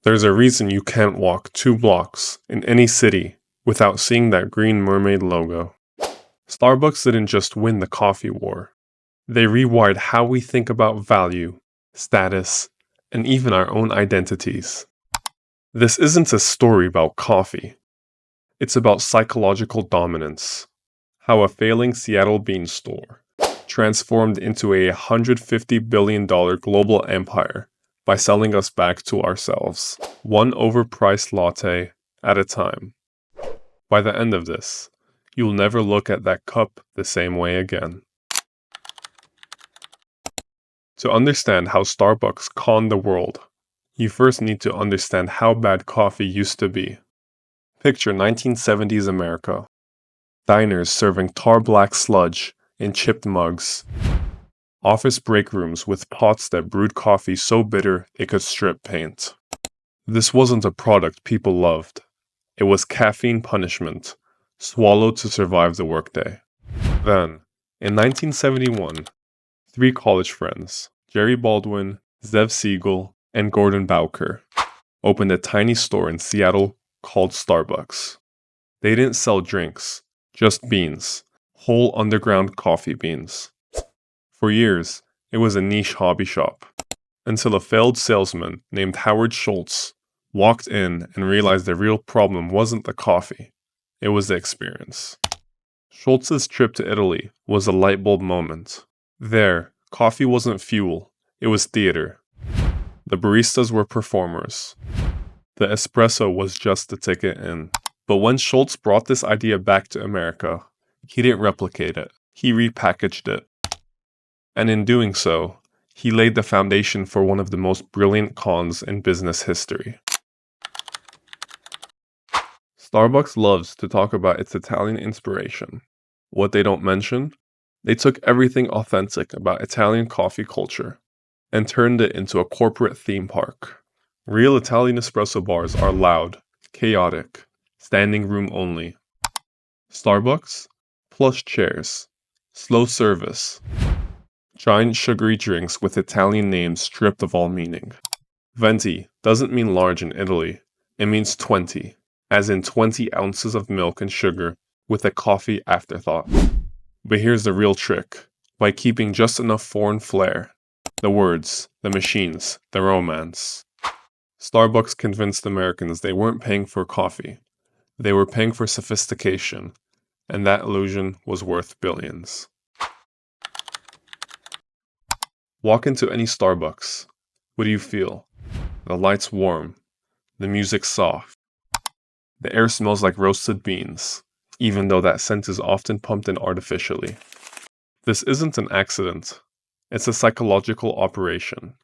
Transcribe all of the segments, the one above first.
There's a reason you can't walk 2 blocks in any city without seeing that green mermaid logo. Starbucks didn't just win the coffee war. They rewired how we think about value, status, and even our own identities. This isn't a story about coffee. It's about psychological dominance. How a failing Seattle bean store transformed into a $150 billion global empire by selling us back to ourselves, one overpriced latte at a time. By the end of this, you'll never look at that cup the same way again. To understand how Starbucks conned the world, you first need to understand how bad coffee used to be. Picture 1970s America. Diners serving tar black sludge in chipped mugs. Office break rooms with pots that brewed coffee so bitter it could strip paint. This wasn't a product people loved. It was caffeine punishment, swallowed to survive the workday. Then, in 1971, 3 college friends, Jerry Baldwin, Zev Siegel, and Gordon Bowker, opened a tiny store in Seattle called Starbucks. They didn't sell drinks, just beans, whole underground coffee beans. For years, it was a niche hobby shop, until a failed salesman named Howard Schultz walked in and realized the real problem wasn't the coffee, it was the experience. Schultz's trip to Italy was a light bulb moment. There, coffee wasn't fuel, it was theater. The baristas were performers. The espresso was just the ticket in. But when Schultz brought this idea back to America, he didn't replicate it, he repackaged it. And in doing so, he laid the foundation for one of the most brilliant cons in business history. Starbucks loves to talk about its Italian inspiration. What they don't mention? They took everything authentic about Italian coffee culture and turned it into a corporate theme park. Real Italian espresso bars are loud, chaotic, standing room only. Starbucks? Plush chairs, slow service, giant sugary drinks with Italian names stripped of all meaning. Venti doesn't mean large in Italy, it means 20, as in 20 ounces of milk and sugar with a coffee afterthought. But here's the real trick. By keeping just enough foreign flair, the words, the machines, the romance, Starbucks convinced Americans they weren't paying for coffee. They were paying for sophistication, and that illusion was worth billions. Walk into any Starbucks. What do you feel? The light's warm. The music's soft. The air smells like roasted beans, even though that scent is often pumped in artificially. This isn't an accident. It's a psychological operation.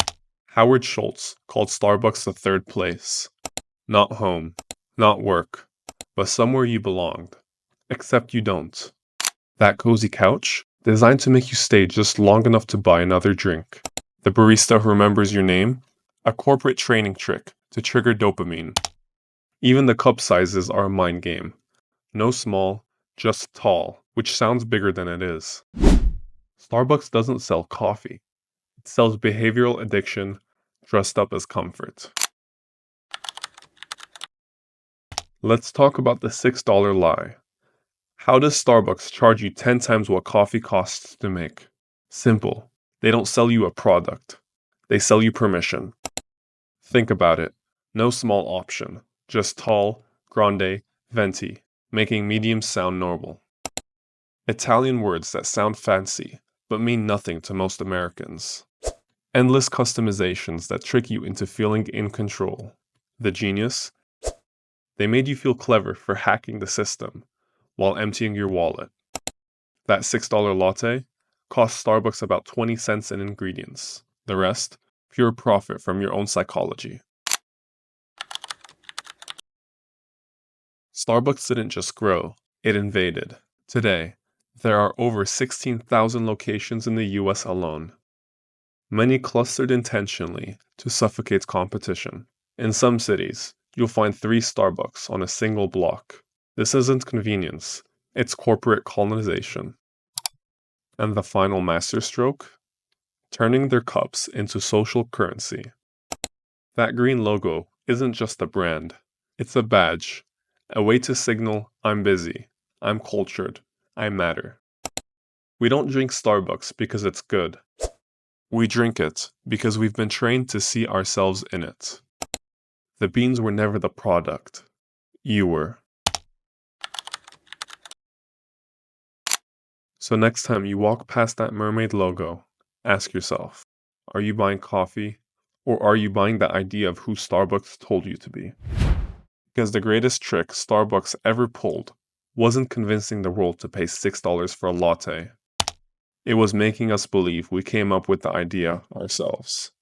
Howard Schultz called Starbucks the third place. Not home, not work, but somewhere you belonged. Except you don't. That cozy couch, designed to make you stay just long enough to buy another drink. The barista who remembers your name, a corporate training trick to trigger dopamine. Even the cup sizes are a mind game. No small, just tall, which sounds bigger than it is. Starbucks doesn't sell coffee. It sells behavioral addiction dressed up as comfort. Let's talk about the $6 lie. How does Starbucks charge you 10 times what coffee costs to make? Simple. They don't sell you a product. They sell you permission. Think about it. No small option. Just tall, grande, venti, making mediums sound normal. Italian words that sound fancy, but mean nothing to most Americans. Endless customizations that trick you into feeling in control. The genius? They made you feel clever for hacking the system while emptying your wallet. That $6 latte costs Starbucks about 20 cents in ingredients. The rest, pure profit from your own psychology. Starbucks didn't just grow, it invaded. Today, there are over 16,000 locations in the US alone. Many clustered intentionally to suffocate competition. In some cities, you'll find 3 Starbucks on a single block. This isn't convenience, it's corporate colonization. And the final masterstroke? Turning their cups into social currency. That green logo isn't just a brand, it's a badge, a way to signal I'm busy, I'm cultured, I matter. We don't drink Starbucks because it's good. We drink it because we've been trained to see ourselves in it. The beans were never the product. You were. So next time you walk past that mermaid logo, ask yourself, are you buying coffee or are you buying the idea of who Starbucks told you to be? Because the greatest trick Starbucks ever pulled wasn't convincing the world to pay $6 for a latte. It was making us believe we came up with the idea ourselves.